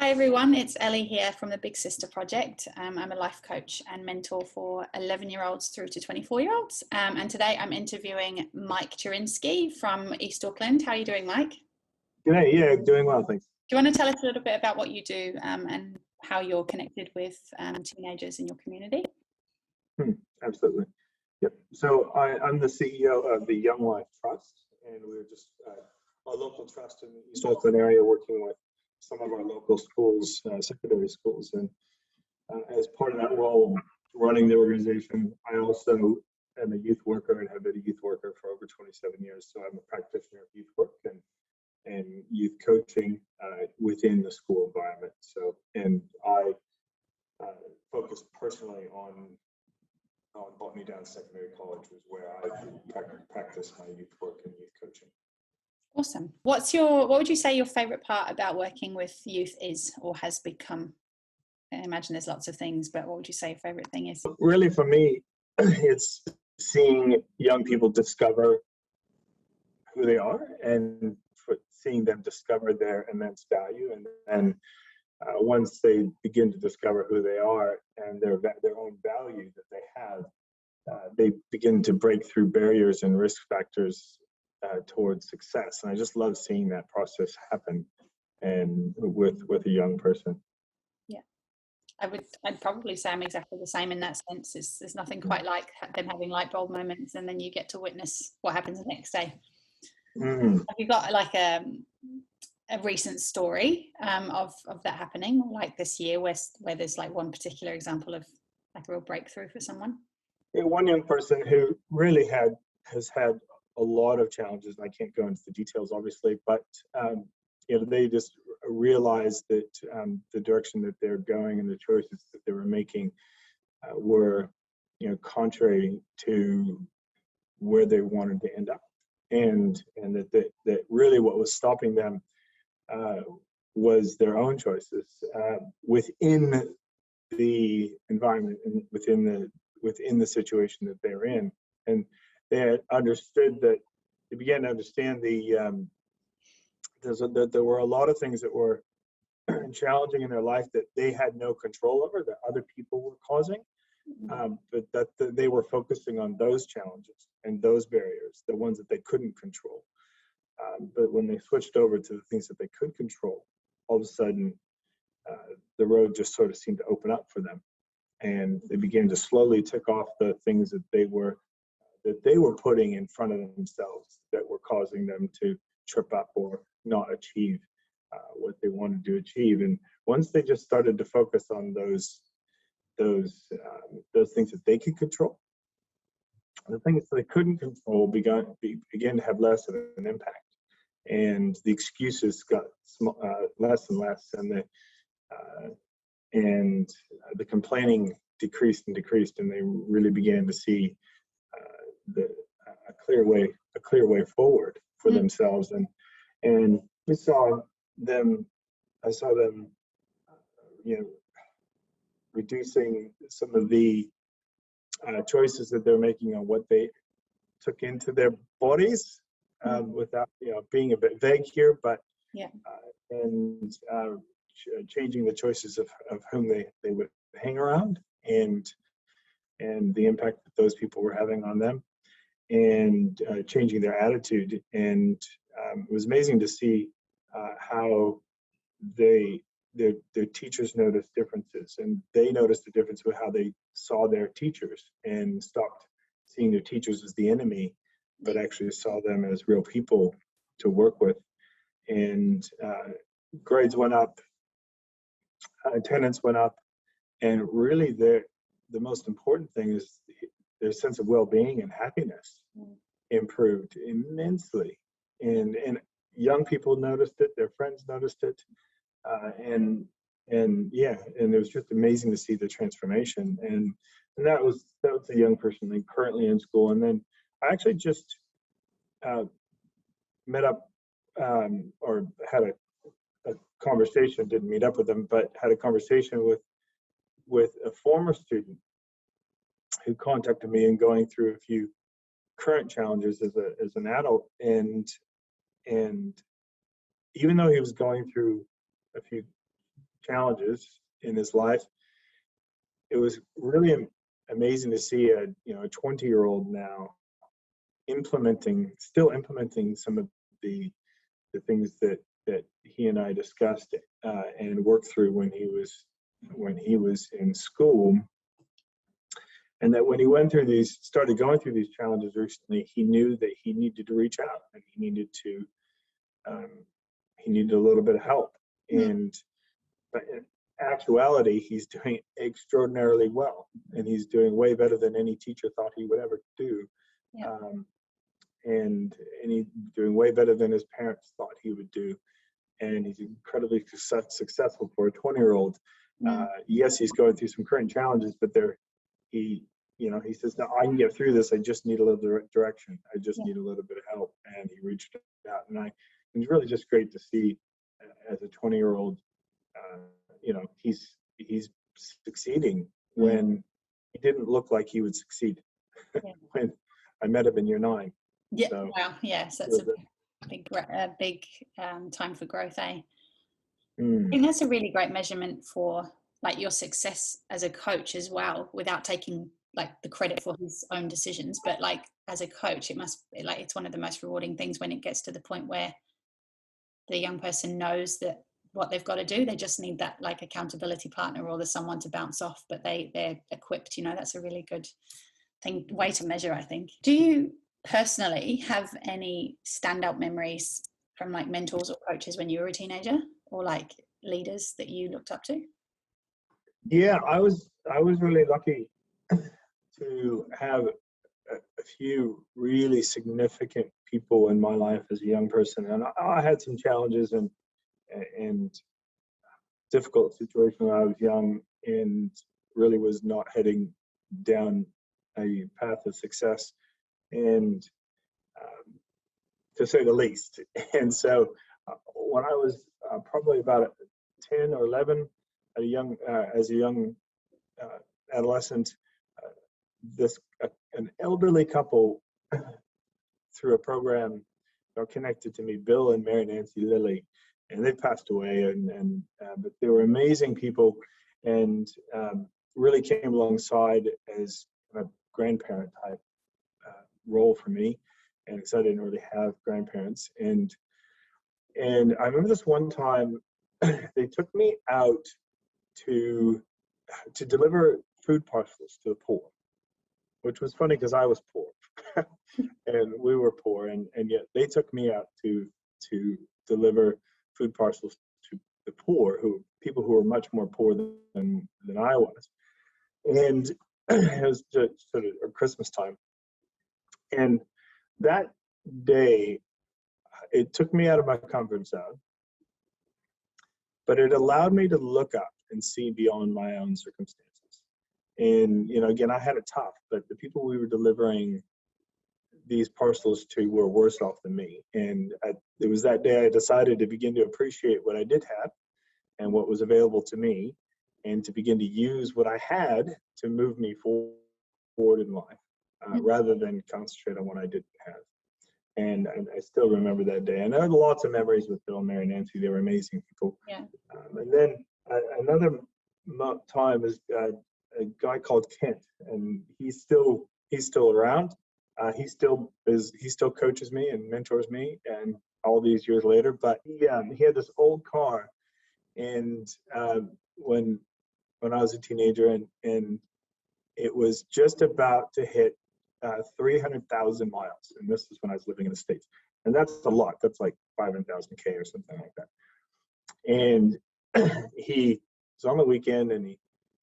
Hi everyone, it's Ellie here from the Big Sister Project. I'm a life coach and mentor for 11-year-olds through to 24-year-olds. And today I'm interviewing Mike Turinsky from East Auckland. How are you doing, Mike? G'day, yeah, doing well, thanks. Do you want to tell us a little bit about what you do and how you're connected with teenagers in your community? Absolutely. Yep. So I'm the CEO of the Young Life Trust, and we're just a local trust in the East Auckland area working with some of our local schools, secondary schools. And as part of that role, running the organization, I also am a youth worker and have been a youth worker for over 27 years. So I'm a practitioner of youth work and youth coaching within the school environment. So, and I focus personally on Botany Down Secondary College, was where I practice my youth work and youth coaching. Awesome. What would you say your favorite part about working with youth is or has become? I imagine there's lots of things, but what would you say your favorite thing is? Really, for me, it's seeing young people discover who they are and seeing them discover their immense value. And once they begin to discover who they are and their own value that they have, they begin to break through barriers and risk factors towards success. And I just love seeing that process happen and with a young person. Yeah, I'd probably say I'm exactly the same in that sense. There's nothing quite like them having light bulb moments, and then you get to witness what happens the next day. Have you got like a recent story of that happening, like this year, where there's like one particular example of like a real breakthrough for someone? Yeah, one young person who really has had a lot of challenges, and I can't go into the details, obviously, but they just realized that the direction that they're going and the choices that they were making were, contrary to where they wanted to end up, and that really what was stopping them was their own choices within the environment and within the situation that they're in. And they had understood that, they began to understand that there were a lot of things that were challenging in their life that they had no control over, that other people were causing, but that they were focusing on those challenges and those barriers, the ones that they couldn't control. But when they switched over to the things that they could control, all of a sudden, the road just sort of seemed to open up for them. And they began to slowly tick off the things that they were putting in front of themselves that were causing them to trip up or not achieve what they wanted to achieve. And once they just started to focus on those things that they could control, the things that they couldn't control began to have less of an impact, and the excuses got less and less, and the complaining decreased, and they really began to see a clear way forward for themselves. And I saw them, reducing some of the choices that they're making on what they took into their bodies, without being a bit vague here, but and changing the choices of whom they would hang around, and the impact that those people were having on them, and changing their attitude. And it was amazing to see how their teachers noticed differences, and they noticed the difference with how they saw their teachers, and stopped seeing their teachers as the enemy, but actually saw them as real people to work with. And grades went up, attendance went up, and really the most important thing is their sense of well-being and happiness improved immensely. And young people noticed it, their friends noticed it, and it was just amazing to see the transformation. And that was a young person currently in school. And then I actually just met up or had a conversation, didn't meet up with them, but had a conversation with a former student who contacted me and going through a few current challenges as an adult, and even though he was going through a few challenges in his life, it was really amazing to see a 20-year-old now still implementing some of the things that he and I discussed and worked through when he was in school. And that when he started going through these challenges recently, he knew that he needed to reach out and he needed a little bit of help. But in actuality, he's doing extraordinarily well, and he's doing way better than any teacher thought he would ever do. Yeah. And he's doing way better than his parents thought he would do. And he's incredibly successful for a 20-year-old. Yes, he's going through some current challenges, but he says, no, I can get through this. I just need a little direction. I just need a little bit of help. And he reached out. And it's really just great to see as a 20-year-old, he's succeeding when he didn't look like he would succeed when I met him in year 9. Yeah. So, wow. Yes, that's a big time for growth, eh? I think that's a really great measurement for like your success as a coach as well, without taking like the credit for his own decisions. But like as a coach, it's one of the most rewarding things when it gets to the point where the young person knows that what they've got to do, they just need that like accountability partner or there's someone to bounce off, but they're equipped. That's a really good way to measure, I think. Do you personally have any standout memories from like mentors or coaches when you were a teenager, or like leaders that you looked up to? Yeah, I was really lucky to have a few really significant people in my life as a young person, and I had some challenges and difficult situation when I was young, and really was not heading down a path of success, and to say the least. And so when I was probably about 10 or 11, as a young adolescent, an elderly couple through a program connected to me, Bill and Mary Nancy Lilly, and they passed away, but they were amazing people, and really came alongside as a grandparent type role for me, and because I didn't really have grandparents. And I remember this one time they took me out to deliver food parcels to the poor, which was funny because I was poor and we were poor, and yet they took me out to deliver food parcels to the poor, people who were much more poor than I was. And it was just sort of Christmas time. And that day, it took me out of my comfort zone, but it allowed me to look up and see beyond my own circumstances. And, again, I had it tough, but the people we were delivering these parcels to were worse off than me. And it was that day I decided to begin to appreciate what I did have and what was available to me, and to begin to use what I had to move me forward in life, rather than concentrate on what I didn't have. And I still remember that day. And I had lots of memories with Bill and Mary Nancy. They were amazing people. Yeah. And then another time is a guy called Kent, and he's still around. He still coaches me and mentors me, and all these years later. But he had this old car, and when I was a teenager, and it was just about to hit 300,000 miles, and this is when I was living in the States, and that's a lot. That's like 500,000 K or something like that. And he was on the weekend, and he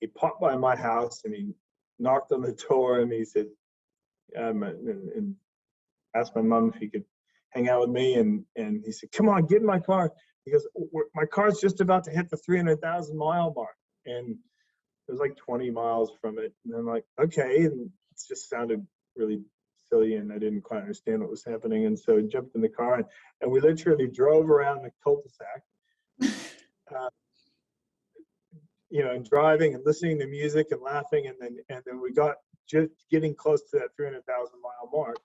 popped by my house, and he knocked on the door, and he said, and asked my mom if he could hang out with me, and he said, "Come on, get in my car." He goes, "My car's just about to hit the 300,000 mile mark," and it was like 20 miles from it, and I'm like, okay, and it just sounded really silly, and I didn't quite understand what was happening, and so I jumped in the car, and we literally drove around the cul-de-sac, and driving and listening to music and laughing, and then we got just getting close to that 300,000 mile mark,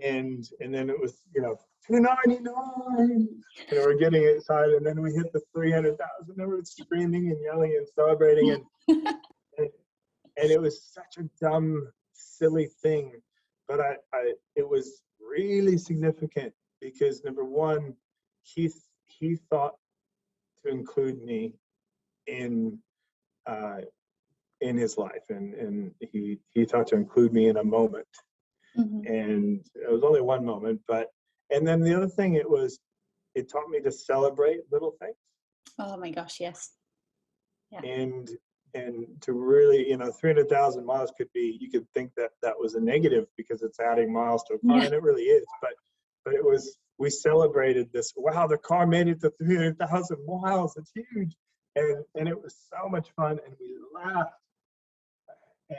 and then it was, $299. We're getting excited, and then we hit the 300,000. And we're screaming and yelling and celebrating, and it was such a dumb, silly thing, but it was really significant because number one, he thought to include me in his life, and he thought to include me in a moment. Mm-hmm. And it was only one moment, and then the other thing, it taught me to celebrate little things. Oh my gosh, yes. Yeah. And to really, 300,000 miles you could think that was a negative because it's adding miles to a car, and it really is. But it was, we celebrated this. Wow, the car made it to 300,000 miles. It's huge, and it was so much fun, and we laughed.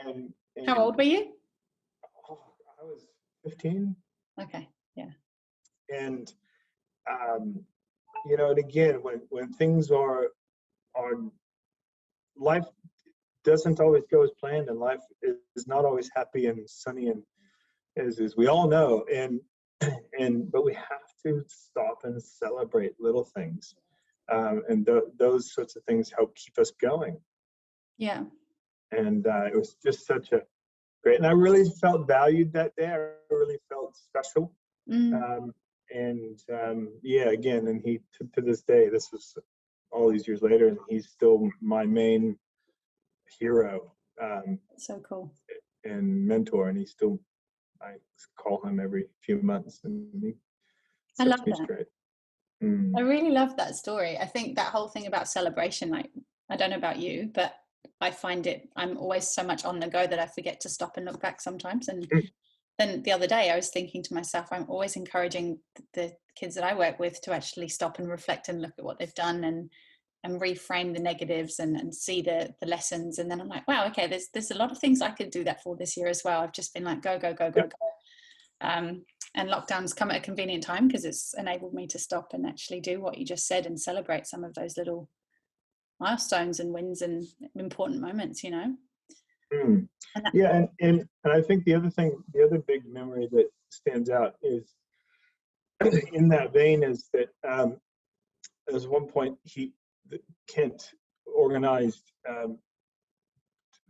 And how old were you? I was 15. Okay, yeah. And and again, when things are life doesn't always go as planned, and life is not always happy and sunny, and as we all know, but we have to stop and celebrate little things, and those sorts of things help keep us going. Yeah. And it was just such a great, and I really felt valued that day. I really felt special. Again, and he, to this day, this was all these years later, and he's still my main hero. So cool. And mentor, and I call him every few months, and he I love sets me that. straight. I really love that story. I think that whole thing about celebration, like, I don't know about you, but I find I'm always so much on the go that I forget to stop and look back sometimes. And then the other day I was thinking to myself, I'm always encouraging the kids that I work with to actually stop and reflect and look at what they've done, and reframe the negatives and see the lessons. And then I'm like, wow, okay, there's a lot of things I could do that for this year as well. I've just been like, go. And lockdowns come at a convenient time because it's enabled me to stop and actually do what you just said and celebrate some of those little milestones and wins and important moments, And I think the other big memory that stands out is in that vein is that there was one point Kent organized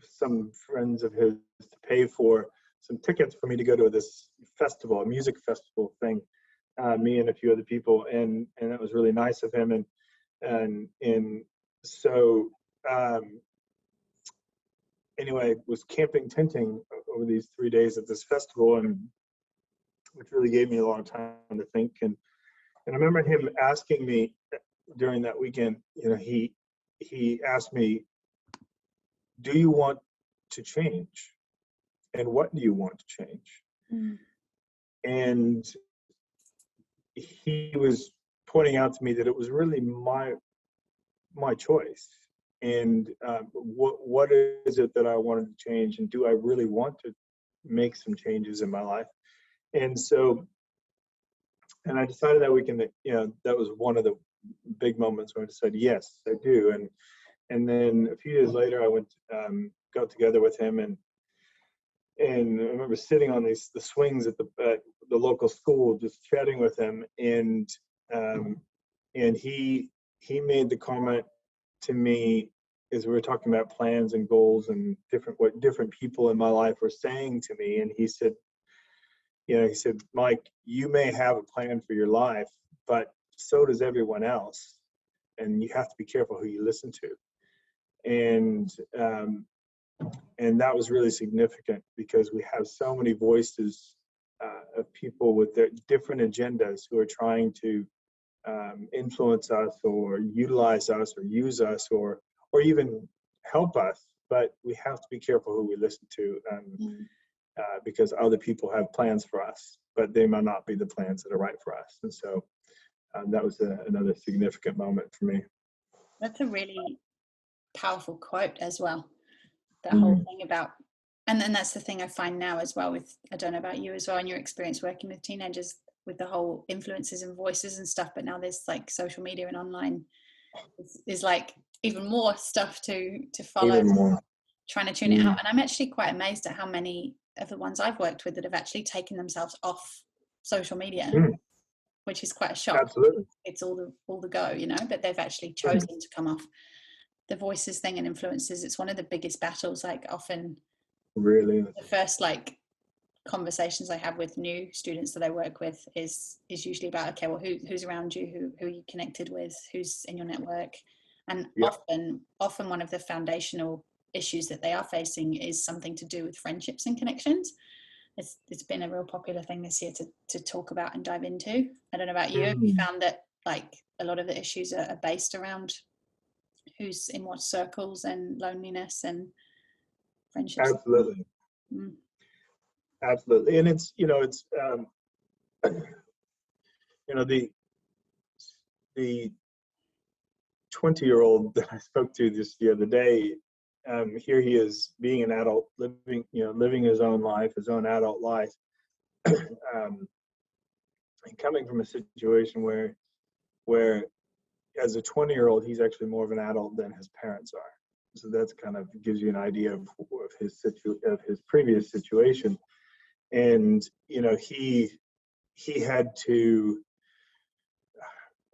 some friends of his to pay for some tickets for me to go to this festival, a music festival thing, me and a few other people, and that was really nice of him, and so anyway, was camping, tenting over these 3 days at this festival, and which really gave me a long time to think, and I remember him asking me during that weekend, he asked me, do you want to change? And what do you want to change? And he was pointing out to me that it was really my choice. And what is it that I wanted to change? And do I really want to make some changes in my life? And so, and I decided that weekend that, that was one of the big moments where I decided, yes, I do. And then a few days later, I went, got together with him, and I remember sitting on the swings at the local school, just chatting with him, and he made the comment to me as we were talking about plans and goals and what different people in my life were saying to me, and he said, Mike, you may have a plan for your life, but so does everyone else, and you have to be careful who you listen to. And that was really significant because we have so many voices of people with their different agendas who are trying to influence us or utilize us or use us or even help us. But we have to be careful who we listen to because other people have plans for us, but they might not be the plans that are right for us. And so that was another significant moment for me. That's a really powerful quote as well. That whole thing about, and then that's the thing I find now as well with, I don't know about you as well in your experience working with teenagers with the whole influences and voices and stuff, but now there's like social media and online is like even more stuff to follow, trying to tune it out. And I'm actually quite amazed at how many of the ones I've worked with that have actually taken themselves off social media, which is quite a shock. Absolutely. It's all the go, you know, but they've actually chosen to come off the voices thing and influences. It's one of the biggest battles. Like often, really, the first like conversations I have with new students that I work with is usually about, okay, well, who's around you, who are you connected with, who's in your network, and often one of the foundational issues that they are facing is something to do with friendships and connections. It's been a real popular thing this year to talk about and dive into. I don't know about you. Have you found that like a lot of the issues are based around who's in what circles and loneliness and friendships? Absolutely. Absolutely. And it's, it's, the 20-year-old that I spoke to just the other day, here he is being an adult, living his own life, his own adult life, and coming from a situation where as a 20-year-old, he's actually more of an adult than his parents are. So that's kind of gives you an idea of his previous situation. And, he had to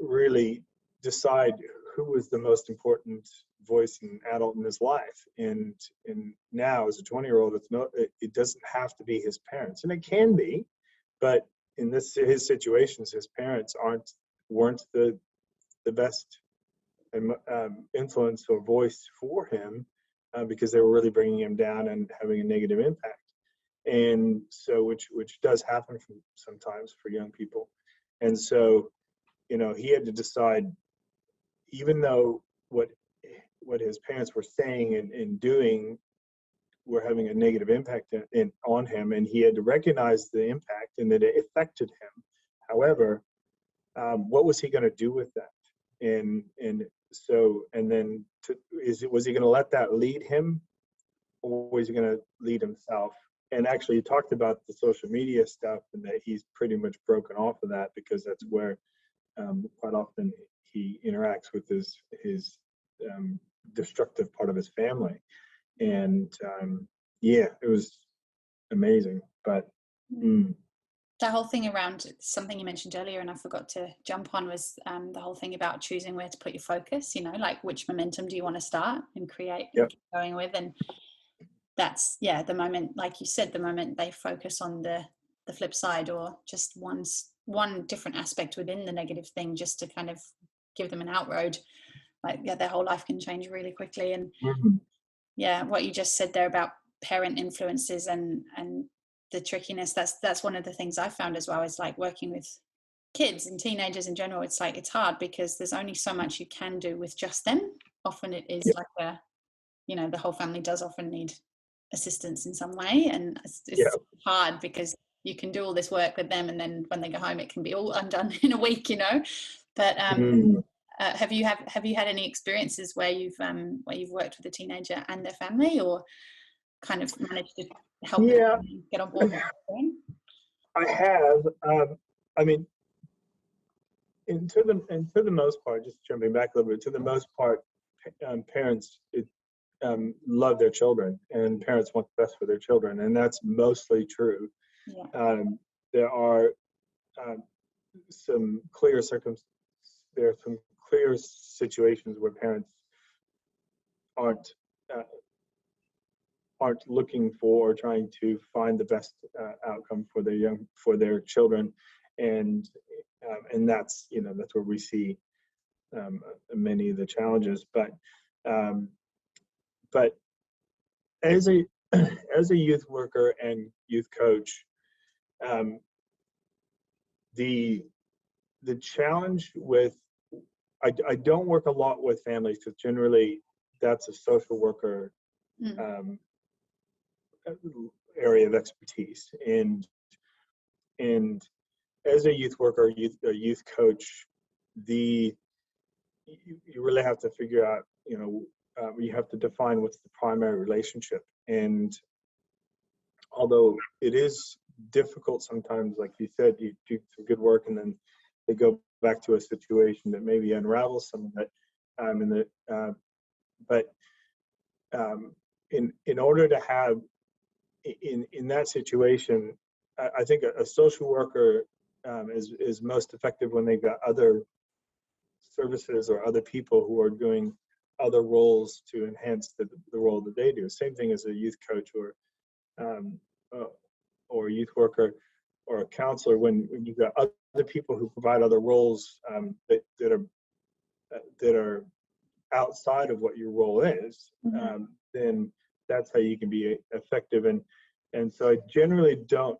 really decide who was the most important voice and adult in his life. And now as a 20-year-old, it doesn't have to be his parents, and it can be, but in his situations, his parents weren't the best influence or voice for him, because they were really bringing him down and having a negative impact. And so, which does happen sometimes for young people. And so, he had to decide, even though what his parents were saying and doing were having a negative impact on him, and he had to recognize the impact and that it affected him. However, what was he going to do with that? And then was he going to let that lead him, or was he going to lead himself? And actually, he talked about the social media stuff, and that he's pretty much broken off of that, because that's where quite often he interacts with his destructive part of his family. And it was amazing. But the whole thing around something you mentioned earlier, and I forgot to jump on, was the whole thing about choosing where to put your focus, like which momentum do you want to start and create and keep going with. And that's the moment, like you said, the moment they focus on the flip side, or just one different aspect within the negative thing, just to kind of give them an outroad, like their whole life can change really quickly. And what you just said there about parent influences and the trickiness, that's one of the things I found as well, is like working with kids and teenagers in general. It's like, it's hard because there's only so much you can do with just them. Often it is like the whole family does often need assistance in some way, and it's hard because you can do all this work with them, and then when they go home it can be all undone in a week, but have you had any experiences where you've worked with a teenager and their family, or kind of managed to help them get on board? I have. I mean, and to the most part, just jumping back a little bit, to the most part, parents love their children, and parents want the best for their children, and that's mostly true. There are some clear situations where parents aren't looking for or trying to find the best outcome for their children, and that's that's where we see many of the challenges. But as a youth worker and youth coach, the challenge with I don't work a lot with families, because generally that's a social worker area of expertise. And as a youth worker, a youth coach, you really have to figure out, you have to define what's the primary relationship. And although it is difficult sometimes, like you said, you do some good work and then they go back to a situation that maybe unravels some of it. In order to have, in that situation, I think a social worker is most effective when they've got other services or other people who are doing other roles to enhance the role that they do. Same thing as a youth coach um, or a youth worker or a counselor. When you've got other people who provide other roles that are outside of what your role is, then that's how you can be effective. And so I generally don't,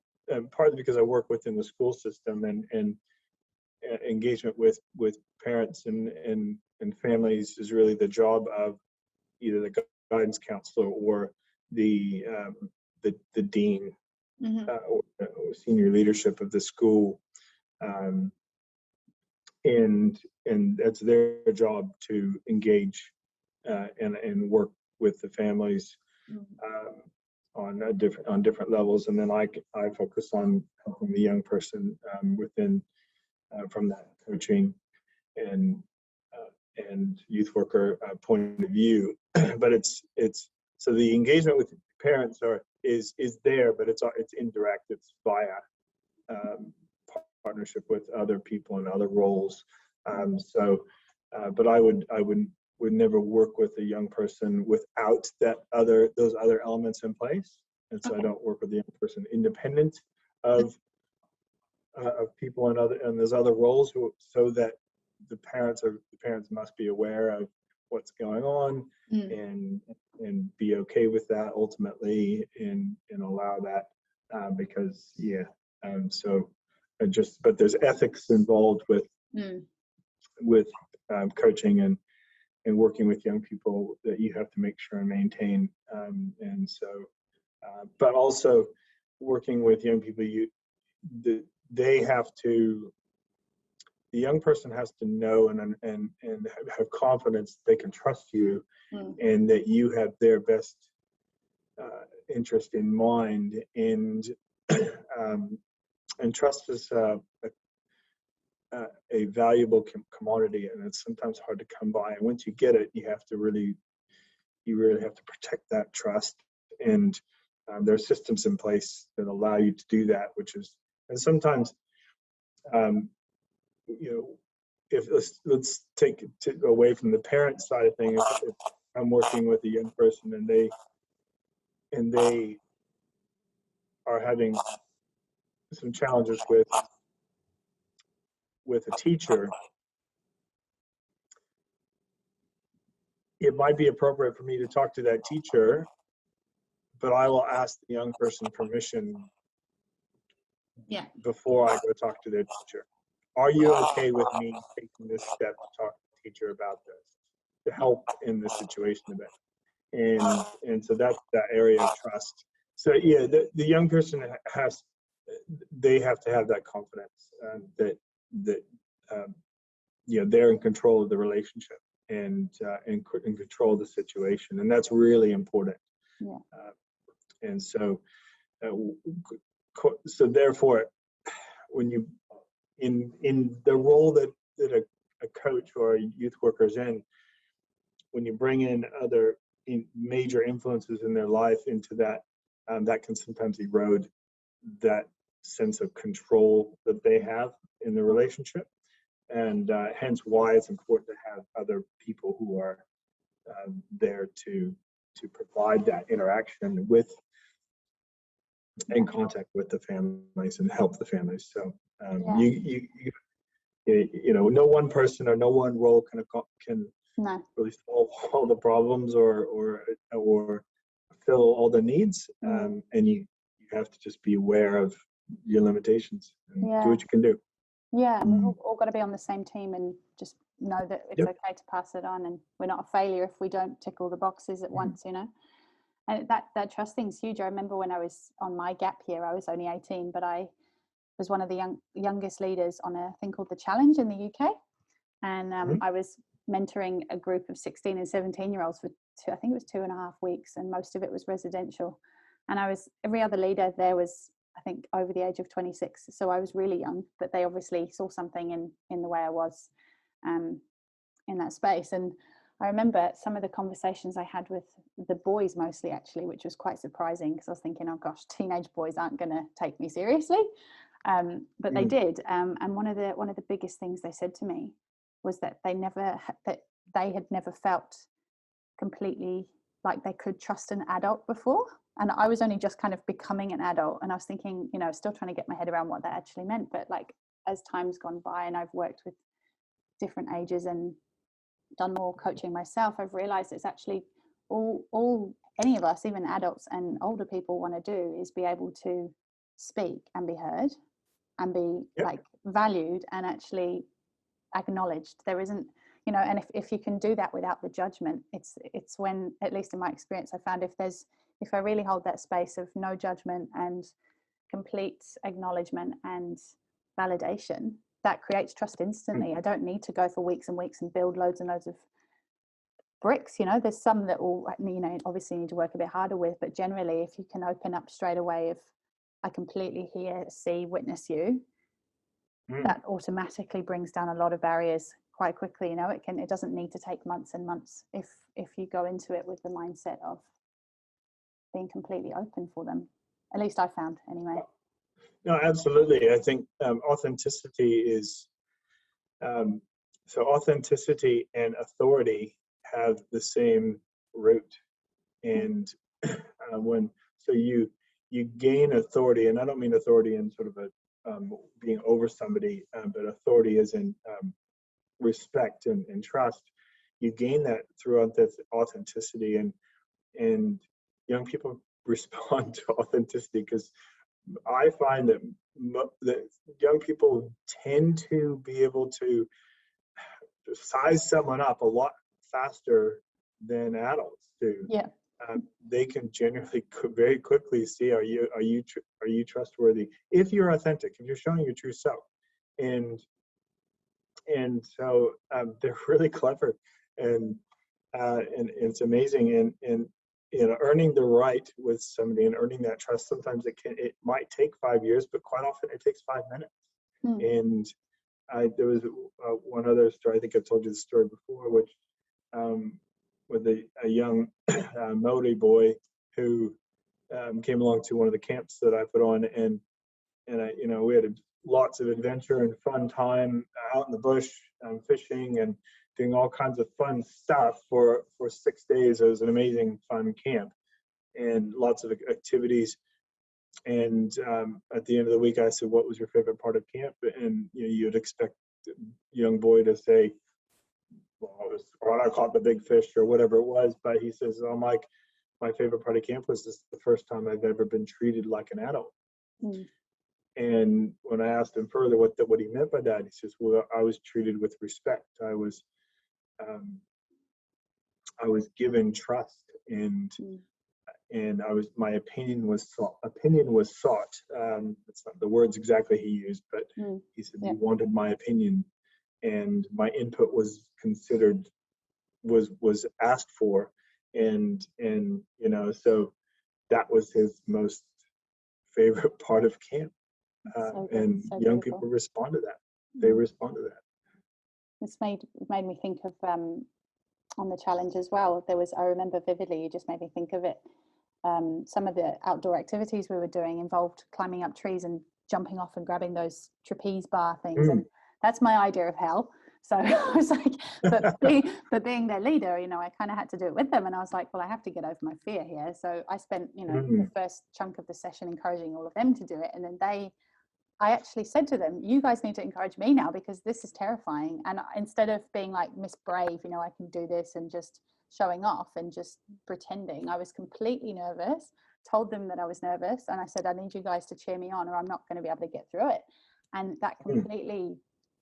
partly because I work within the school system and engagement with parents and families is really the job of either the guidance counselor or the dean or senior leadership of the school, and that's their job to engage and work with the families on different levels. And then I focus on helping the young person within from that coaching and youth worker point of view. But it's so the engagement with parents is there, but it's indirect. It's via partnership with other people in other roles. But I would never work with a young person without those other elements in place. And so I don't work with the young person independent of people and there's other roles so that the parents must be aware of what's going on and be okay with that ultimately and allow that because but there's ethics involved with coaching and working with young people that you have to make sure and maintain, and so but also working with young people, the young person has to know and have confidence that they can trust you and that you have their best interest in mind, and trust is a valuable commodity, and it's sometimes hard to come by. And once you get it, you really have to protect that trust. And there are systems in place that allow you to do that, and sometimes, if let's take it away from the parent side of things. If I'm working with a young person and they are having some challenges with a teacher, it might be appropriate for me to talk to that teacher, but I will ask the young person permission before I go talk to their teacher. Are you okay with me taking this step to talk to the teacher about this, to help in this situation a bit? And so that's that area of trust. So the young person they have to have that confidence that they're in control of the relationship and in control of the situation, and that's really important. And so therefore, when you in the role that a coach or a youth worker is in, when you bring in other major influences in their life into that, that can sometimes erode that sense of control that they have in the relationship, and hence why it's important to have other people who are there to provide that interaction with and contact with the families and help the families. So no one person or no one role can really solve all the problems or fill all the needs, and you have to just be aware of your limitations and do what you can do. And we've all got to be on the same team and just know that it's okay to pass it on, and we're not a failure if we don't tick all the boxes at once, And that trust thing's huge. I remember when I was on my gap year, I was only 18, but I was one of the youngest leaders on a thing called the Challenge in the UK. And I was mentoring a group of 16 and 17-year-olds for I think it was 2.5 weeks, and most of it was residential. And every other leader there was, I think, over the age of 26. So I was really young, but they obviously saw something in the way I was in that space. And I remember some of the conversations I had with the boys mostly, actually, which was quite surprising because I was thinking, oh gosh, teenage boys aren't going to take me seriously. But they did. And one of the biggest things they said to me was that they had never felt completely like they could trust an adult before. And I was only just kind of becoming an adult, and I was thinking, you know, still trying to get my head around what that actually meant. But like, as time's gone by and I've worked with different ages and done more coaching myself, I've realized it's actually all any of us, even adults and older people, want to do is be able to speak and be heard and be like valued and actually acknowledged. There isn't, you know, and if you can do that without the judgment, it's when, at least in my experience, I found if I really hold that space of no judgment and complete acknowledgement and validation, that creates trust instantly. I don't need to go for weeks and weeks and build loads and loads of bricks. You know, there's some that will, you know, obviously need to work a bit harder with, but generally if you can open up straight away, if I completely hear, see, witness you, that automatically brings down a lot of barriers quite quickly. You know, it doesn't need to take months and months if you go into it with the mindset of being completely open for them. At least I found, anyway. No, absolutely. I think authenticity is so authenticity and authority have the same root, and you gain authority, and I don't mean authority in sort of a being over somebody, but authority is in respect and trust. You gain that through authenticity, and young people respond to authenticity, because I find that young people tend to be able to size someone up a lot faster than adults do. Yeah. They can generally very quickly see, are you trustworthy if you're authentic, if you're showing your true self, and so they're really clever, and it's amazing, and you know, earning the right with somebody and earning that trust, sometimes it might take 5 years, but quite often it takes 5 minutes. And there was one other story, I think I've told you the story before, which with a young Maori boy who came along to one of the camps that I put on, and I, you know, we had lots of adventure and fun time out in the bush, fishing and doing all kinds of fun stuff for 6 days. It was an amazing fun camp and lots of activities. And at the end of the week, I said, "What was your favorite part of camp?" And you know, you'd expect the young boy to say, "Well, it was when I caught the big fish," or whatever it was. But he says, "Oh, Mike, my favorite part of camp was this the first time I've ever been treated like an adult." And when I asked him further what he meant by that, he says, "Well, I was treated with respect. I was given trust, and my opinion was sought. That's not the words exactly he used, but he said he wanted my opinion, and my input was considered, was asked for, and you know, so that was his most favorite part of camp." And young people respond to that. They respond to that. It's made me think of on the challenge as well. I remember vividly, you just made me think of it. Some of the outdoor activities we were doing involved climbing up trees and jumping off and grabbing those trapeze bar things, and that's my idea of hell. So I was like, but being their leader, you know, I kind of had to do it with them, and I was like, well, I have to get over my fear here. So I spent, you know, the first chunk of the session encouraging all of them to do it, and then I actually said to them, "You guys need to encourage me now, because this is terrifying." And instead of being like Miss Brave, you know, I can do this, and just showing off and just pretending, I was completely nervous, told them that I was nervous, and I said, "I need you guys to cheer me on, or I'm not going to be able to get through it." And that completely,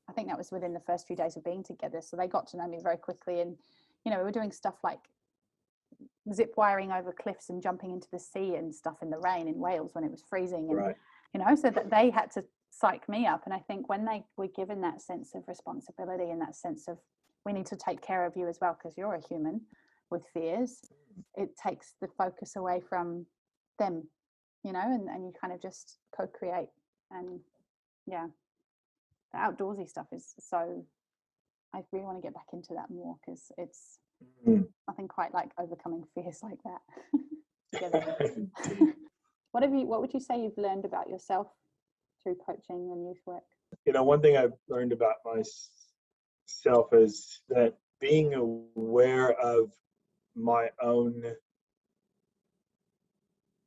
I think that was within the first few days of being together. So they got to know me very quickly. And, you know, we were doing stuff like zip wiring over cliffs and jumping into the sea and stuff in the rain in Wales when it was freezing. And, you know, so that they had to psych me up. And I think when they were given that sense of responsibility and that sense of, we need to take care of you as well, because you're a human with fears, it takes the focus away from them, you know, and you kind of just co-create. And yeah, the outdoorsy stuff is so, I really want to get back into that more, because it's nothing quite like overcoming fears like that together. What would you say you've learned about yourself through coaching and youth work? You know, one thing I've learned about myself is that being aware of my own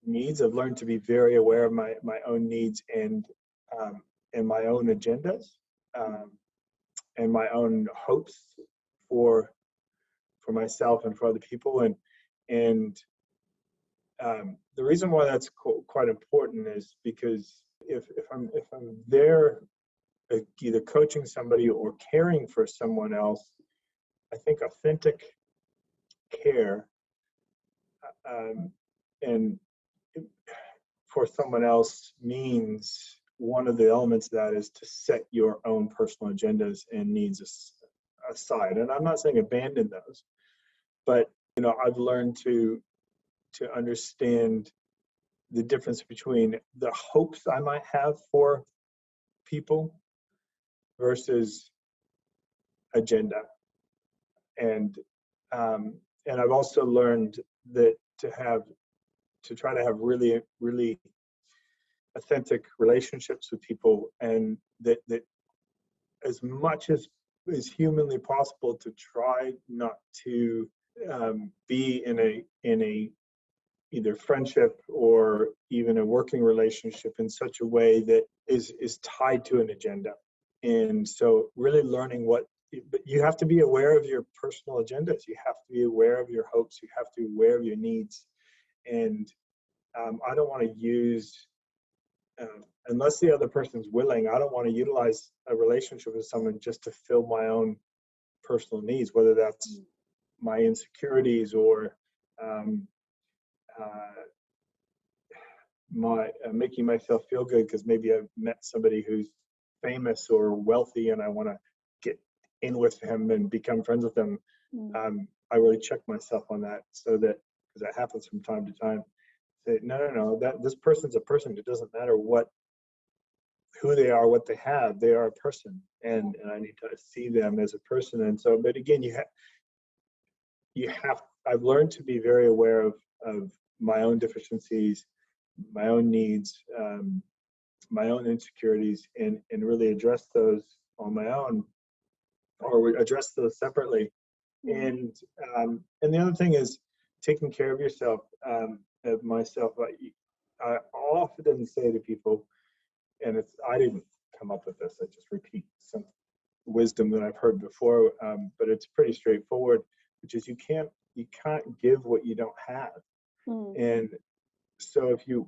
needs, I've learned to be very aware of my own needs and my own agendas, and my own hopes for myself and for other people. And the reason why that's quite important is because if I'm there, either coaching somebody or caring for someone else, I think authentic care and for someone else means one of the elements of that is to set your own personal agendas and needs aside. And I'm not saying abandon those, but you know, I've learned to understand the difference between the hopes I might have for people versus agenda. And I've also learned that to try to have really, really authentic relationships with people, and that as much as is humanly possible, to try not to be in a either friendship or even a working relationship in such a way that is tied to an agenda. And so really learning but you have to be aware of your personal agendas. You have to be aware of your hopes. You have to be aware of your needs. And I don't want to use, unless the other person's willing, I don't want to utilize a relationship with someone just to fill my own personal needs, whether that's my insecurities or my making myself feel good because maybe I've met somebody who's famous or wealthy and I want to get in with him and become friends with them. I really check myself on that, so that, because that happens from time to time, say no, that this person's a person. It doesn't matter who they are, what they have. They are a person, and I need to see them as a person. And so, but again, I've learned to be very aware of my own deficiencies, my own needs, my own insecurities, and really address those on my own, or address those separately. And the other thing is taking care of yourself. Of myself, I often say to people, and I didn't come up with this, I just repeat some wisdom that I've heard before, but it's pretty straightforward, which is you can't give what you don't have. And so if you're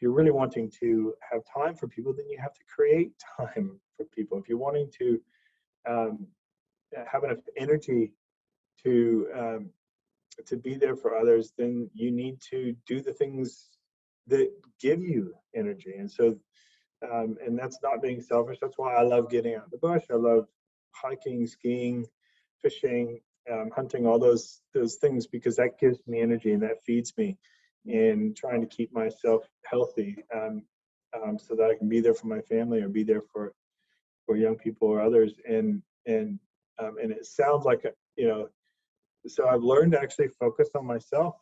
really wanting to have time for people, then you have to create time for people. If you're wanting to have enough energy to be there for others, then you need to do the things that give you energy. And so, and that's not being selfish. That's why I love getting out in the bush. I love hiking, skiing, fishing, hunting, all those things, because that gives me energy and that feeds me, and trying to keep myself healthy, so that I can be there for my family or be there for young people or others. And it sounds like, so I've learned to actually focus on myself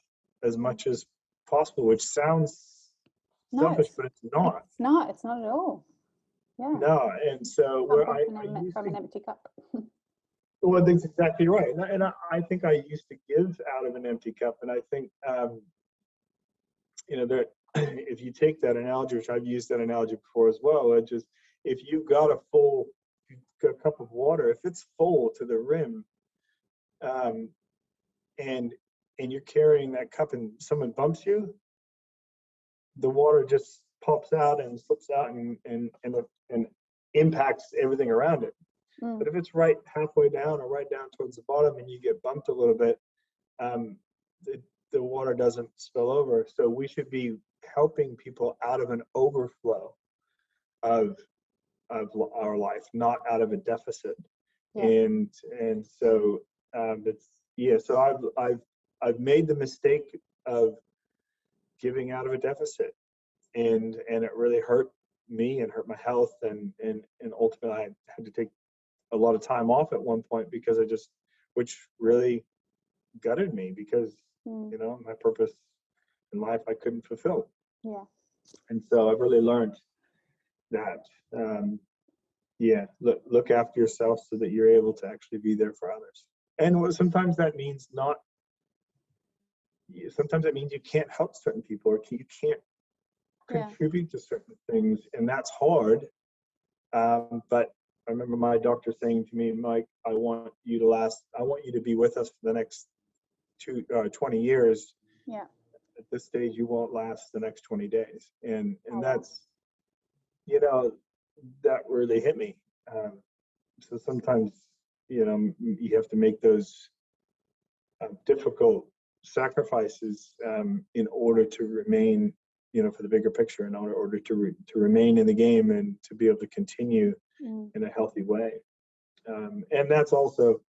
as much as possible, which sounds selfish, but it's not. It's not at all. Yeah. No, and so where I used from to, an empty cup. well, that's exactly right. And I think I used to give out of an empty cup, and I think that if you take that analogy, which I've used that analogy before as well, it just, if you've got a cup of water, if it's full to the rim, and you're carrying that cup and someone bumps you, the water just pops out and slips out and impacts everything around it. But if it's right halfway down or right down towards the bottom and you get bumped a little bit, the water doesn't spill over. So we should be helping people out of an overflow of our life, not out of a deficit. And so so I've made the mistake of giving out of a deficit, and it really hurt me and hurt my health, and ultimately I had to take a lot of time off at one point because which really gutted me, because my purpose in life I couldn't fulfill. And so I've really learned that, look after yourself so that you're able to actually be there for others. And sometimes that means sometimes it means you can't help certain people, or you can't contribute to certain things, and that's hard. But I remember my doctor saying to me, Mike, I want you to be with us for the next 20 years. Yeah. At this stage, you won't last the next 20 days. And that's, that really hit me. So sometimes, you have to make those difficult sacrifices in order to remain, for the bigger picture, in order to remain in the game and to be able to continue in a healthy way. And that's also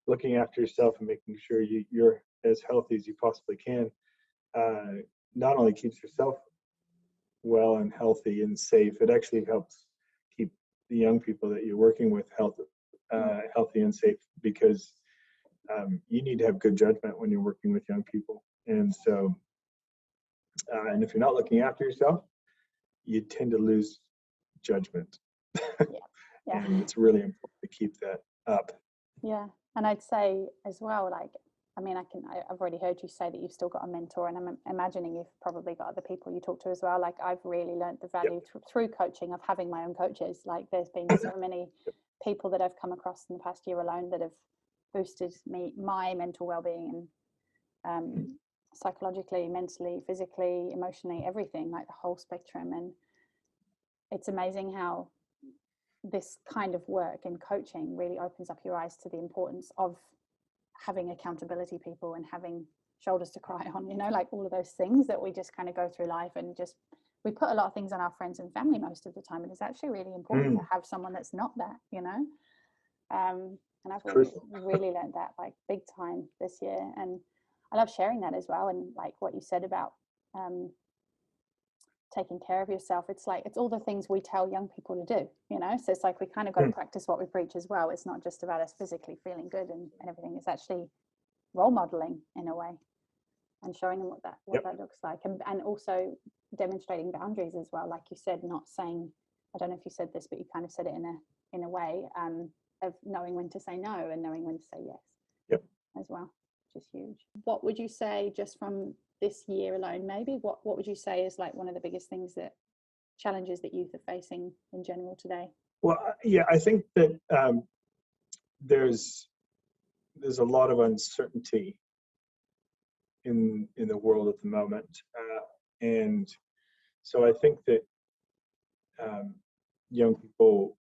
looking after yourself and making sure you're as healthy as you possibly can. Not only keeps yourself well and healthy and safe, it actually helps keep the young people that you're working with healthy and safe, because you need to have good judgment when you're working with young people. And so, and if you're not looking after yourself, you tend to lose judgment. Yeah. And it's really important to keep that up. Yeah. And I'd say as well, like, I mean, I've already heard you say that you've still got a mentor, and I'm imagining you've probably got other people you talk to as well. Like, I've really learned the value through coaching of having my own coaches. Like, there's been so many people that I've come across in the past year alone that have boosted my mental well-being, and psychologically, mentally, physically, emotionally, everything, like the whole spectrum. And it's amazing how this kind of work and coaching really opens up your eyes to the importance of having accountability people and having shoulders to cry on, like all of those things that we just kind of go through life, and just we put a lot of things on our friends and family most of the time, and it's actually really important to have someone that's not that, and I've really learned that, like, big time this year. And I love sharing that as well. And like what you said about taking care of yourself, it's like, it's all the things we tell young people to do, so it's like we kind of got to practice what we preach as well. It's not just about us physically feeling good and everything. It's actually role modeling in a way, and showing them what that looks like, and also demonstrating boundaries as well, like you said, not saying, I don't know if you said this, but you kind of said it in a way of knowing when to say no and knowing when to say yes as well, which is huge. What would you say, just from this year alone, maybe what would you say is like one of the biggest challenges that youth are facing in general today? Well, I think that there's a lot of uncertainty in the world at the moment, and so I think that young people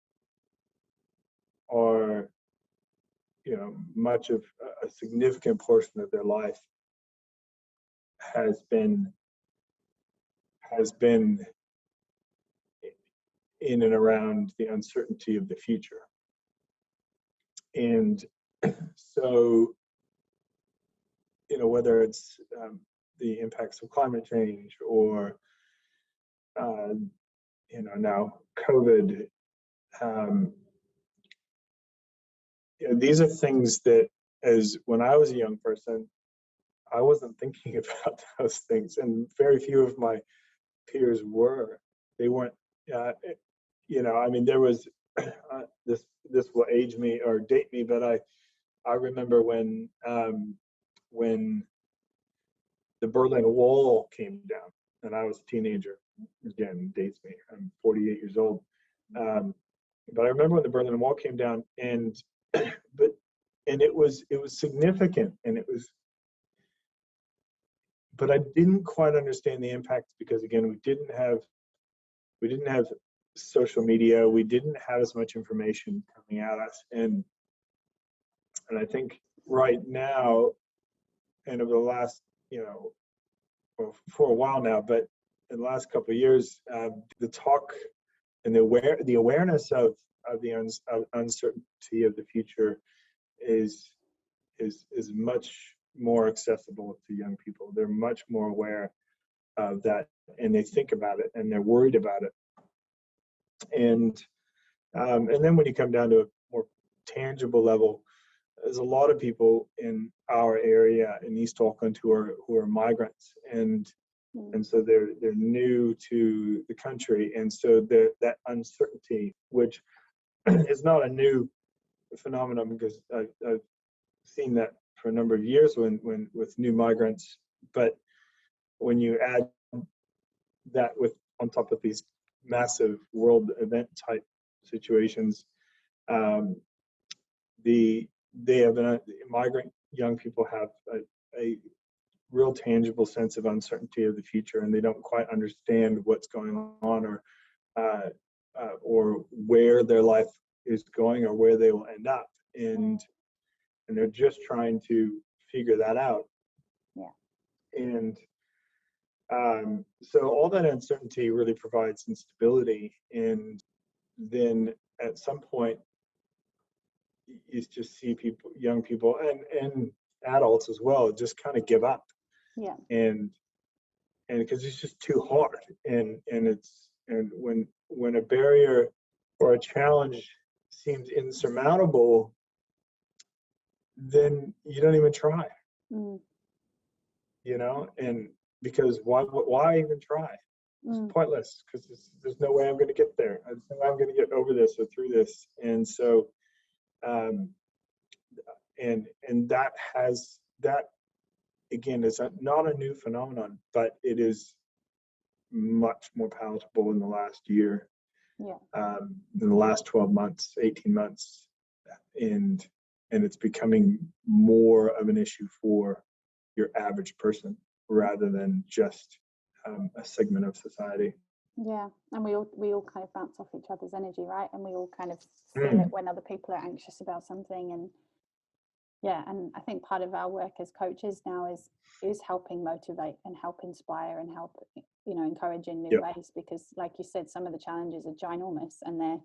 are, much of a significant portion of their life has been in and around the uncertainty of the future. And so, whether it's the impacts of climate change, or now COVID, these are things that, as when I was a young person, I wasn't thinking about those things, and very few of my peers were. They weren't. I mean, there was this will age me or date me, but I remember when the Berlin Wall came down, and I was a teenager. Again, dates me. I'm 48 years old. But I remember when the Berlin Wall came down, and it was significant, and it was, but I didn't quite understand the impact, because again, we didn't have social media, we didn't have as much information coming at us, and I think right now, and over the last, well, for a while now, but in the last couple of years, the talk and the awareness of the uncertainty of the future is much more accessible to young people. They're much more aware of that, and they think about it, and they're worried about it. And then when you come down to a more tangible level, there's a lot of people in our area in East Auckland who are migrants, and And so they're new to the country, and so that uncertainty, which is not a new phenomenon, because I've seen that for a number of years when with new migrants, but when you add that with on top of these massive world event type situations, migrant young people have a real tangible sense of uncertainty of the future, and they don't quite understand what's going on, or where their life is going, or where they will end up, and they're just trying to figure that out. And so all that uncertainty really provides instability, and then at some point you just see young people and adults as well, just kind of give up. And because it's just too hard, and when a barrier or a challenge seems insurmountable, then you don't even try. And because why even try? It's pointless, because there's no way I'm going to get there. There's no way I'm going to get over this or through this. And so and that again is not a new phenomenon, but it is much more palatable in the last year, in the last 12 months, 18 months, and it's becoming more of an issue for your average person rather than just a segment of society. And we all kind of bounce off each other's energy, right? And we all kind of feel it when other people are anxious about something. And and I think part of our work as coaches now is helping motivate and help inspire and help, encourage in new ways, because like you said, some of the challenges are ginormous, and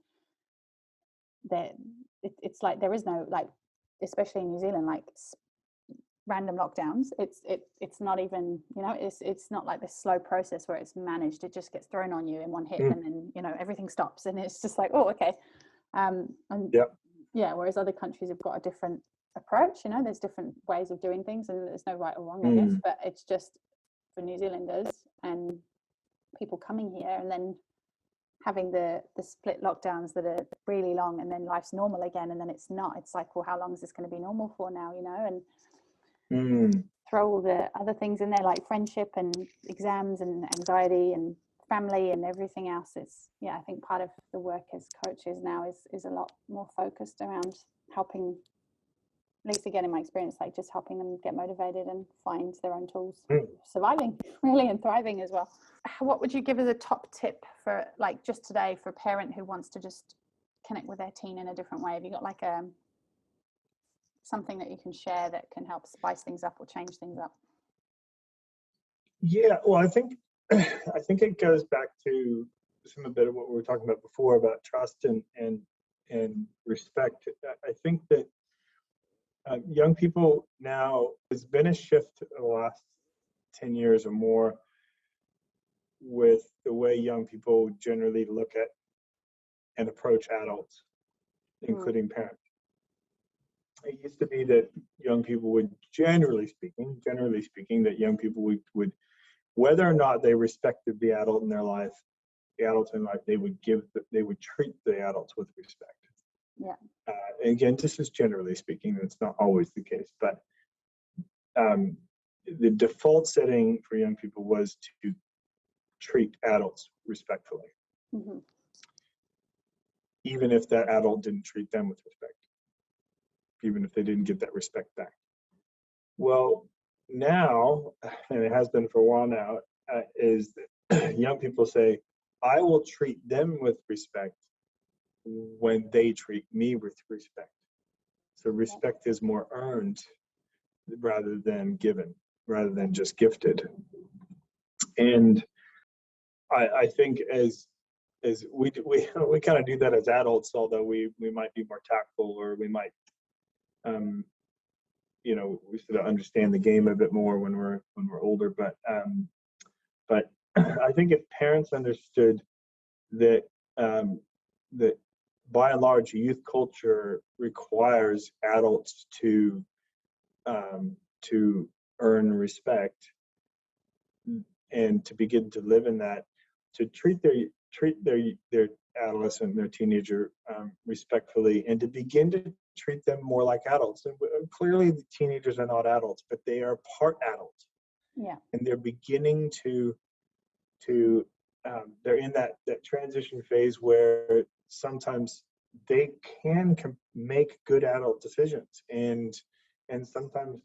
it's like there is no, like, especially in New Zealand, like random lockdowns. It's not even, it's not like this slow process where it's managed. It just gets thrown on you in one hit, and then everything stops, and it's just like, oh, okay. Whereas other countries have got a different approach. There's different ways of doing things, and there's no right or wrong, I guess, but it's just for New Zealanders and people coming here and then having the split lockdowns that are really long, and then life's normal again, and then it's not. It's like, well, how long is this going to be normal for now, and throw all the other things in there, like friendship and exams and anxiety and family and everything else. It's I think part of the work as coaches now is a lot more focused around helping, at least again in my experience, like just helping them get motivated and find their own tools, surviving really, and thriving as well. What would you give as a top tip for, like, just today, for a parent who wants to just connect with their teen in a different way? Have you got like something that you can share that can help spice things up or change things up? Well, I think it goes back to some a bit of what we were talking about before about trust and respect. I think that young people now, there's been a shift in the last 10 years or more with the way young people generally look at and approach adults, including parents. It used to be that young people would, generally speaking, that young people would, whether or not they respected the adult in their life, they would treat the adults with respect. Again, this is generally speaking, it's not always the case, but the default setting for young people was to treat adults respectfully, even if that adult didn't treat them with respect, even if they didn't get that respect back. Well, now, and it has been for a while now, is that young people say, I will treat them with respect when they treat me with respect. So respect is more earned rather than given, rather than just gifted. And I think as we kind of do that as adults, although we might be more tactful, or we might we sort of understand the game a bit more when we're older. But I think if parents understood that that by and large youth culture requires adults to earn respect, and to begin to live in that, to treat their adolescent, their teenager respectfully, and to begin to treat them more like adults. And clearly, the teenagers are not adults, but they are part adult. Yeah. And they're beginning to they're in that transition phase where sometimes they can make good adult decisions, and sometimes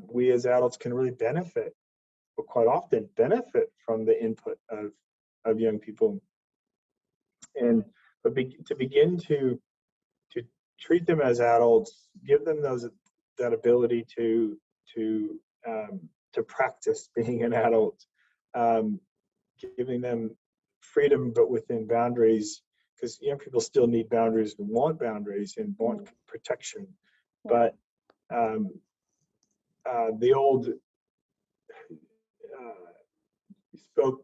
we as adults can really benefit, or quite often benefit, from the input of young people. And to begin to treat them as adults, give them that ability to practice being an adult, giving them freedom but within boundaries, because young people still need boundaries and want protection. But the old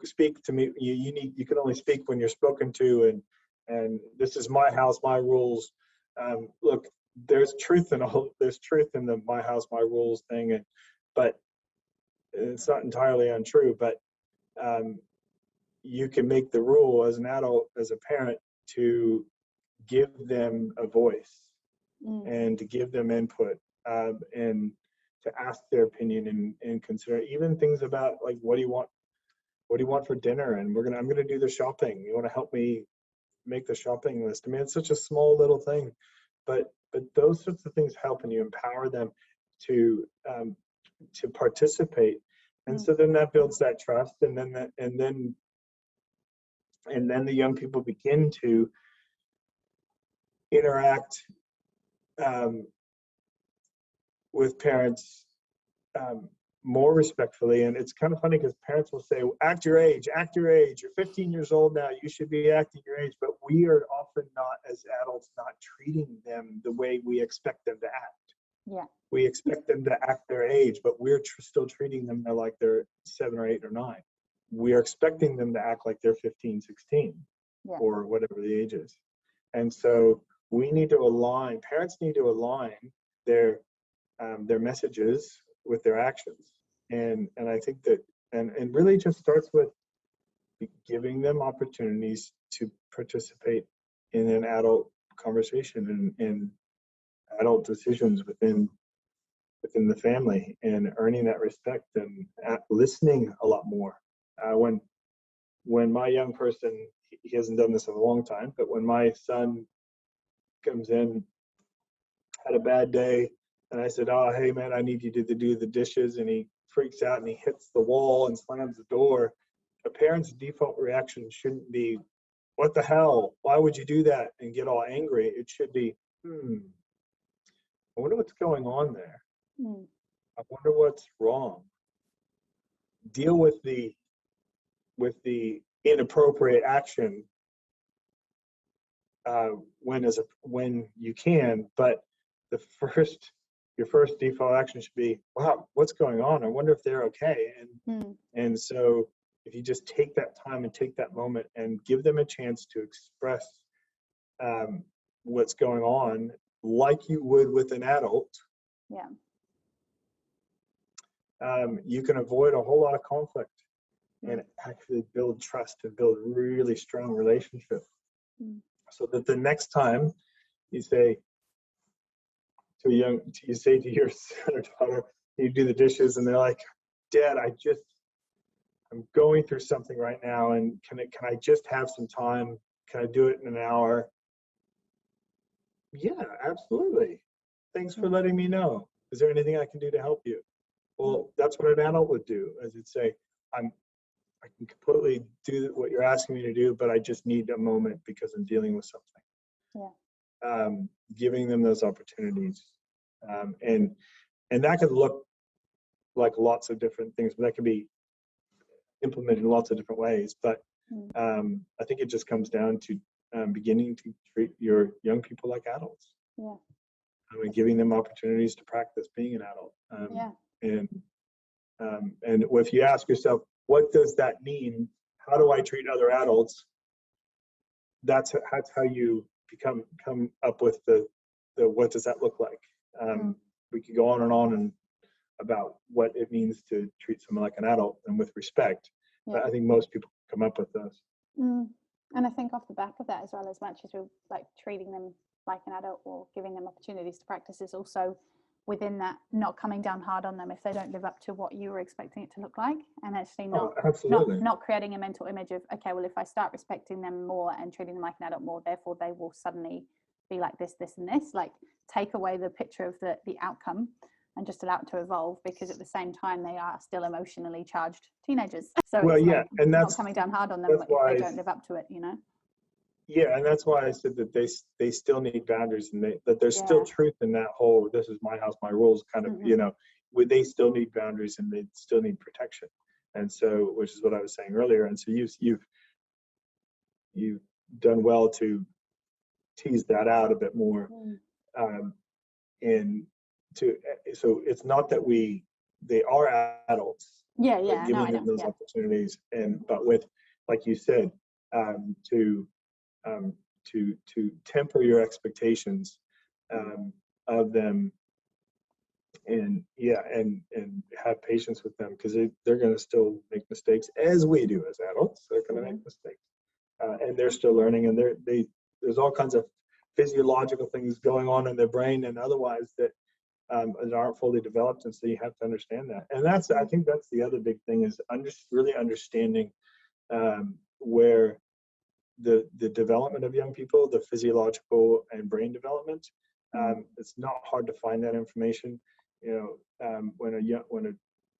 speak to me, you can only speak when you're spoken to, and this is my house, my rules. Look, there's truth in the my house, my rules thing, but it's not entirely untrue. But you can make the rule as an adult, as a parent, to give them a voice and to give them input, and to ask their opinion, and consider even things about, like, what do you want for dinner, and I'm gonna do the shopping. You want to help me make the shopping list? I mean, it's such a small little thing, but those sorts of things help, and you empower them to participate, and so then that builds that trust, and then the young people begin to interact with parents more respectfully. And it's kind of funny because parents will say, act your age, you're 15 years old now, you should be acting your age. But we are often not, as adults, not treating them the way we expect them to act. Yeah. We expect them to act their age, but we're still treating them like they're 7 or 8 or 9. We are expecting them to act like they're 15, 16, or whatever the age is. And so we need to align, parents need to align their messages with their actions. And I think that, and really just starts with giving them opportunities to participate in an adult conversation and adult decisions within the family, and earning that respect, and listening a lot more. When my young person, he hasn't done this in a long time, but when my son comes in, had a bad day, and I said, oh, hey man, I need you to do the dishes, and he freaks out and he hits the wall and slams the door, a parent's default reaction shouldn't be, what the hell, why would you do that, and get all angry. It should be, I wonder what's going on there. I wonder what's wrong. Deal with the inappropriate action when you can, but your first default action should be, wow, what's going on? I wonder if they're okay. And so if you just take that time and take that moment and give them a chance to express what's going on, like you would with an adult, you can avoid a whole lot of conflict and actually build trust and build really strong relationship. So that the next time you say to your son or daughter, you do the dishes, and they're like, Dad, I'm going through something right now, and can I just have some time? Can I do it in an hour? Yeah, absolutely. Thanks for letting me know. Is there anything I can do to help you? Well, that's what an adult would do, as it'd say, I can completely do what you're asking me to do, but I just need a moment because I'm dealing with something. Giving them those opportunities, and that could look like lots of different things, but that can be implemented in lots of different ways. But I think it just comes down to beginning to treat your young people like adults. And giving them opportunities to practice being an adult. And if you ask yourself, what does that mean? How do I treat other adults? That's how you come up with the what does that look like? We could go on and about what it means to treat someone like an adult and with respect. But I think most people come up with those. And I think off the back of that as well, as much as we're like treating them like an adult or giving them opportunities to practice, is also within that not coming down hard on them if they don't live up to what you were expecting it to look like, and actually not creating a mental image of, okay, well, if I start respecting them more and treating them like an adult more, therefore they will suddenly be like this, this, and this. Like, take away the picture of the outcome and just allow it to evolve, because at the same time they are still emotionally charged teenagers. So well, it's yeah, and that's not coming down hard on them if they don't live up to it, you know. Yeah, and that's why I said that they still need boundaries, and that there's still truth in that whole "this is my house, my rules" kind of, you know, where they still need boundaries and they still need protection. And so, which is what I was saying earlier. And so you've done well to tease that out a bit more. So it's not that they are adults, but giving them those opportunities, but with, like you said, to temper your expectations of them, and have patience with them, because they're going to still make mistakes, as we do as adults. They're going to make mistakes, and they're still learning, and there's all kinds of physiological things going on in their brain and otherwise that aren't fully developed, and so you have to understand that. And I think that's the other big thing, is really understanding where the development of young people, the physiological and brain development. It's not hard to find that information. You know, when a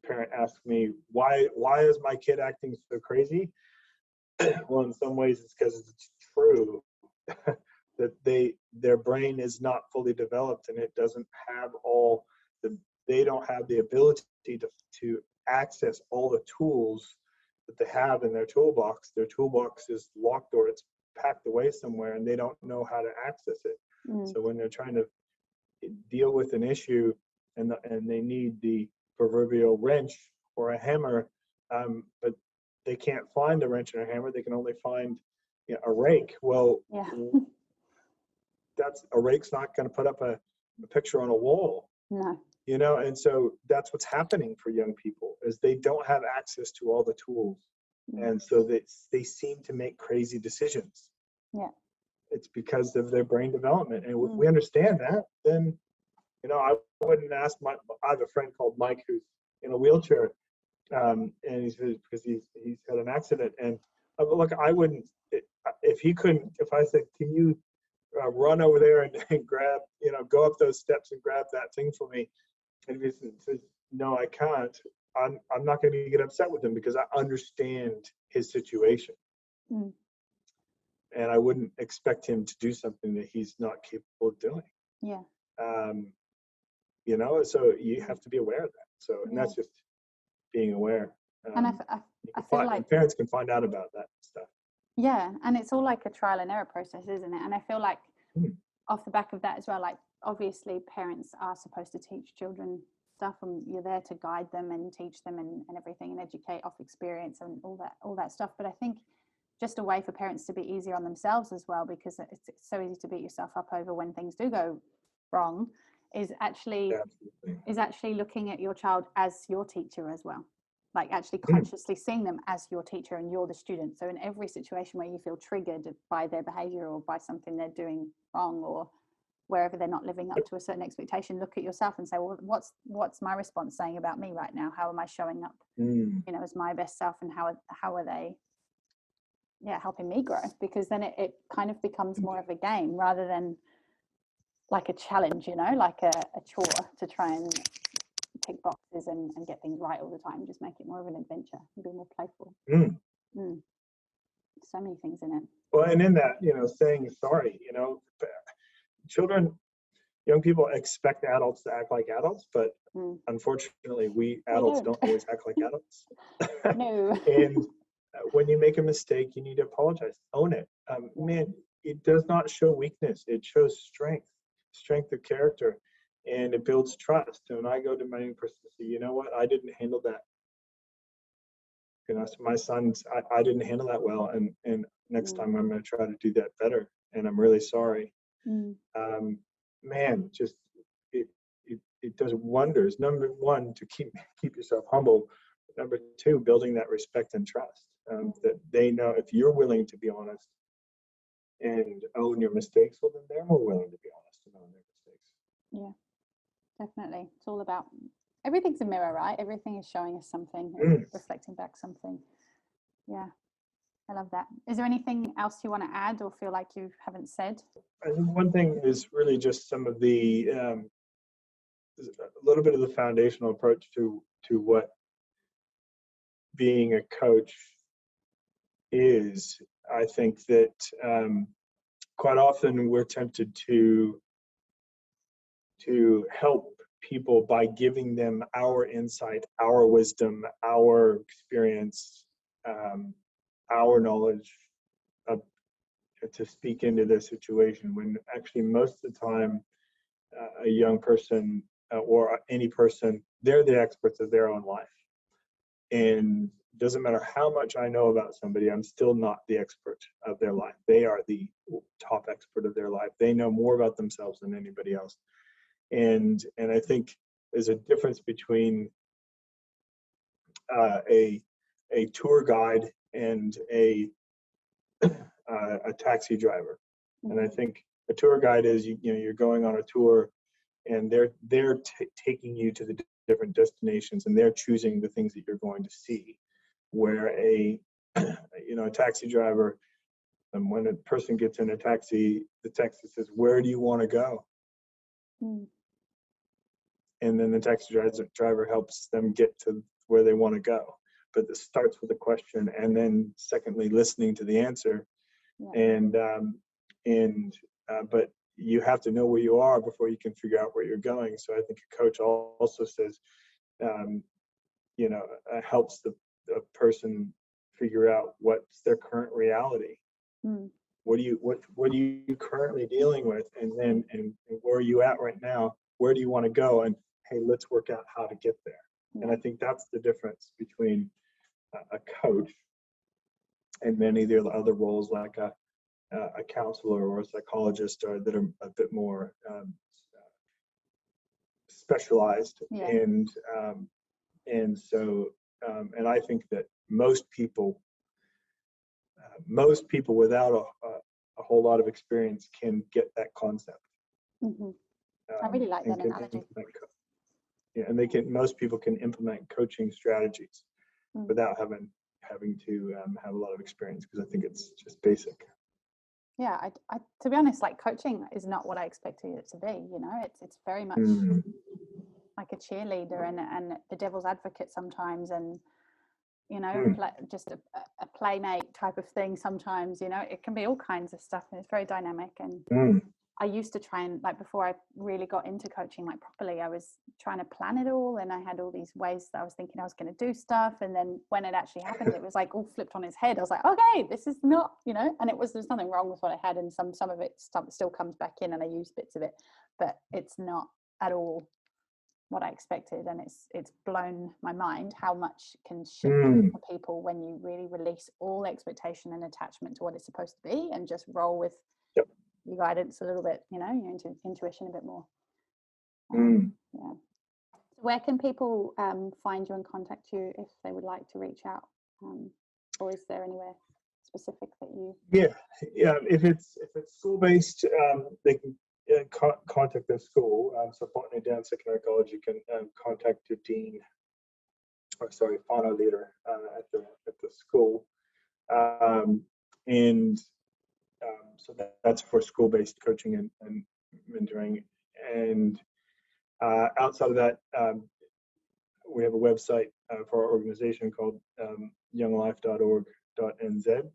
parent asks me why is my kid acting so crazy, well, in some ways it's because it's true that their brain is not fully developed, and it doesn't have they don't have the ability to access all the tools that they have in their toolbox. Their toolbox is locked, or it's packed away somewhere, and they don't know how to access it. So when they're trying to deal with an issue, and they need the proverbial wrench or a hammer, but they can't find a wrench and a hammer, they can only find a rake. Well, a rake's not going to put up a picture on a wall. No. You know, and so that's what's happening for young people, is they don't have access to all the tools. And so they seem to make crazy decisions. Yeah. It's because of their brain development. And if we understand that, then, you know, I wouldn't ask I have a friend called Mike who's in a wheelchair, and because he's had an accident. And look, I wouldn't, if I said, can you run over there and grab, go up those steps and grab that thing for me, and if he says, no, I can't, I'm not going to get upset with him, because I understand his situation. And I wouldn't expect him to do something that he's not capable of doing. Yeah. You know, so you have to be aware of that. So, and that's just being aware. And I feel like parents can find out about that stuff. Yeah, and it's all like a trial and error process, isn't it? And I feel like off the back of that as well, like, obviously parents are supposed to teach children stuff, and you're there to guide them and teach them and everything, and educate off experience and all that stuff. But I think just a way for parents to be easier on themselves as well, because it's so easy to beat yourself up over when things do go wrong, is actually looking at your child as your teacher as well. Like, actually consciously seeing them as your teacher and you're the student. So in every situation where you feel triggered by their behavior or by something they're doing wrong, or wherever they're not living up to a certain expectation, look at yourself and say, well, what's my response saying about me right now? How am I showing up, as my best self, and how are they helping me grow? Because then it kind of becomes more of a game rather than like a challenge, like a chore to try and tick boxes and get things right all the time. Just make it more of an adventure and be more playful. So many things in it. Well, and in that, saying sorry, young people expect adults to act like adults, but unfortunately we adults don't always act like adults. No. And when you make a mistake, you need to apologize, own it. Man, it does not show weakness, it shows strength of character, and it builds trust. And when I go to my young person and say, you know what, I didn't handle that. So my sons, I didn't handle that well, and next time I'm going to try to do that better, and I'm really sorry. Man, just it it does wonders. Number one, to keep yourself humble. Number two, building that respect and trust, that they know if you're willing to be honest and own your mistakes, well, then they're more willing to be honest and own their mistakes. Yeah, definitely. It's all about, everything's a mirror, right? Everything is showing us something, reflecting back something. Yeah, I love that. Is there anything else you want to add or feel like you haven't said? I think one thing is really just some of the a little bit of the foundational approach to what being a coach is. I think that quite often we're tempted to help people by giving them our insight, our wisdom, our experience, our knowledge to speak into their situation, when actually most of the time a young person or any person, they're the experts of their own life. And it doesn't matter how much I know about somebody, I'm still not the expert of their life. They are the top expert of their life. They know more about themselves than anybody else. And I think there's a difference between a tour guide and a taxi driver. And I think a tour guide is you're going on a tour, and they're taking you to the different destinations, and they're choosing the things that you're going to see. Where a taxi driver, and when a person gets in a taxi, the taxi says, "Where do you want to go?" And then the taxi driver helps them get to where they want to go. But it starts with a question, and then secondly, listening to the answer. Yeah. But you have to know where you are before you can figure out where you're going. So I think a coach also says, helps the person figure out what's their current reality. What are you currently dealing with, and where are you at right now? Where do you want to go? And hey, let's work out how to get there. Yeah. And I think that's the difference between a coach and many of the other roles, like a counselor or a psychologist, that are a bit more specialized. Yeah. And I think that most people without a whole lot of experience can get that concept. I really like that analogy. And most people can implement coaching strategies without having to have a lot of experience, because I think it's just basic. Yeah, I to be honest, like, coaching is not what I expected it to be. It's very much like a cheerleader and the devil's advocate sometimes, and just a playmate type of thing sometimes. It can be all kinds of stuff, and it's very dynamic. And I used to try and, like, before I really got into coaching, like, properly, I was trying to plan it all, and I had all these ways that I was thinking I was going to do stuff, and then when it actually happened, it was like all flipped on its head. I was like, okay, this is not, and there's nothing wrong with what I had, and some of it still comes back in, and I use bits of it, but it's not at all what I expected, and it's blown my mind how much can shift for people when you really release all expectation and attachment to what it's supposed to be, and just roll with your guidance a little bit, your intuition a bit more. Yeah. So where can people find you and contact you if they would like to reach out? Or is there anywhere specific that you? Yeah. If it's school-based, they can contact the school. So Botany Down Secondary College, you can contact your dean, fauna leader at the school, so that's for school-based coaching and mentoring. And outside of that, we have a website for our organization called younglife.org.nz.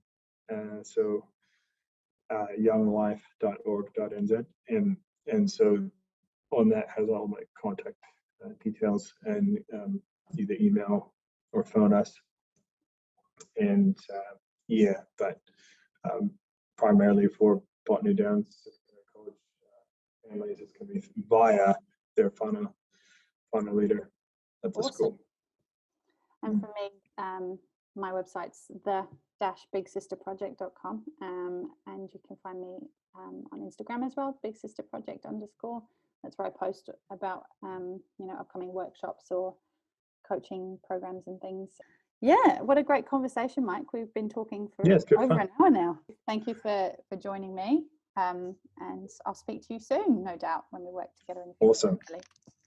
So younglife.org.nz, and so on that has all my contact details, and either email or phone us. And but primarily for Botany Downs College families, it's going to be via their fauna leader at the school. And for me, my website's the-bigsisterproject.com, and you can find me on Instagram as well, bigsisterproject_. That's where I post about upcoming workshops or coaching programs and things. Yeah, what a great conversation, Mike. We've been talking for over an hour now. Thank you for joining me, and I'll speak to you soon, no doubt, when we work together in the future. Awesome.